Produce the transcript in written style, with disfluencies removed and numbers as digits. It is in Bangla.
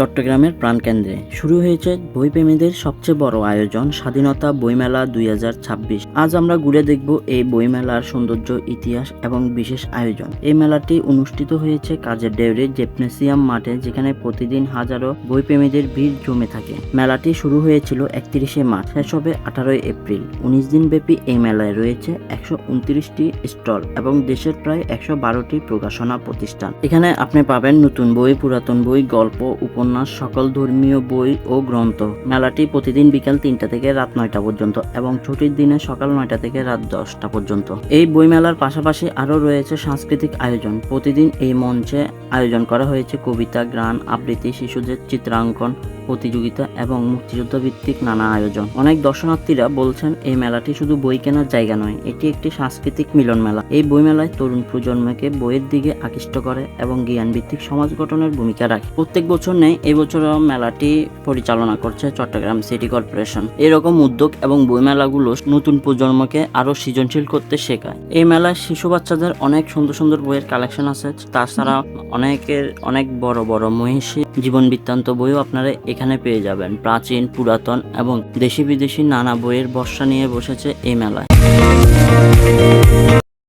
চট্টগ্রামের প্রাণকেন্দ্রে শুরু হয়েছে বইপ্রেমীদের সবচেয়ে বড় আয়োজন স্বাধীনতা বইমেলা 2026। আজ আমরা ঘুরে দেখব এই বইমেলার সৌন্দর্য, ইতিহাস এবং বিশেষ আয়োজন। এই মেলাটি অনুষ্ঠিত হয়েছে কাজের ডেউরির জিমনেসিয়াম মাঠে, যেখানে প্রতিদিন হাজারো বইপ্রেমীদের ভিড় জমে থাকে। মেলাটি শুরু হয়েছিল 31শে মার্চ, শেষ হবে 18ই এপ্রিল। 19 দিন ব্যাপী এই মেলায় রয়েছে 129টি স্টল এবং দেশের প্রায় 112টি প্রকাশনা প্রতিষ্ঠান। এখানে আপনি পাবেন নতুন বই, পুরাতন বই, গল্প, উপন্যাস, সকল ধর্মীয় বই ও গ্রন্থ। মেলাটি প্রতিদিন বিকাল 3টা থেকে রাত 9টা পর্যন্ত এবং ছুটির দিনে সকাল 9টা থেকে রাত 10টা পর্যন্ত। এই বইমেলার পাশাপাশি আরও রয়েছে সাংস্কৃতিক আয়োজন। প্রতিদিন এই মঞ্চে আয়োজন করা হয়েছে কবিতা, গান, আবৃত্তি, শিশুদের চিত্রাঙ্কন প্রতিযোগিতা এবং মুক্তিযুদ্ধ ভিত্তিক নানা আয়োজন। অনেক দর্শনার্থীরা বলছেন এই মেলাটি শুধু বই কেনার জায়গা নয়, এটি একটি সাংস্কৃতিক মিলন মেলা। এই বইমেলায় তরুণ প্রজন্মকে বইয়ের দিকে আকৃষ্ট করে এবং জ্ঞান ভিত্তিক সমাজ গঠনের ভূমিকা রাখে। প্রত্যেক বছর নেই, এই বছরও মেলাটি পরিচালনা করছে চট্টগ্রাম সিটি কর্পোরেশন। এরকম উদ্যোগ এবং বইমেলাগুলো নতুন প্রজন্মকে আরো সৃজনশীল করতে শেখায়। এই মেলায় শিশু বাচ্চাদের অনেক সুন্দর সুন্দর বইয়ের কালেকশন আছে। তাছাড়া অনেক বড় বড় মহিষী জীবন বৃত্তান্ত বইও আপনারা এখানে পেয়ে যাবেন। প্রাচীন, পুরাতন এবং দেশি বিদেশি নানা বইয়ের বর্ষা নিয়ে বসেছে এই মেলায়।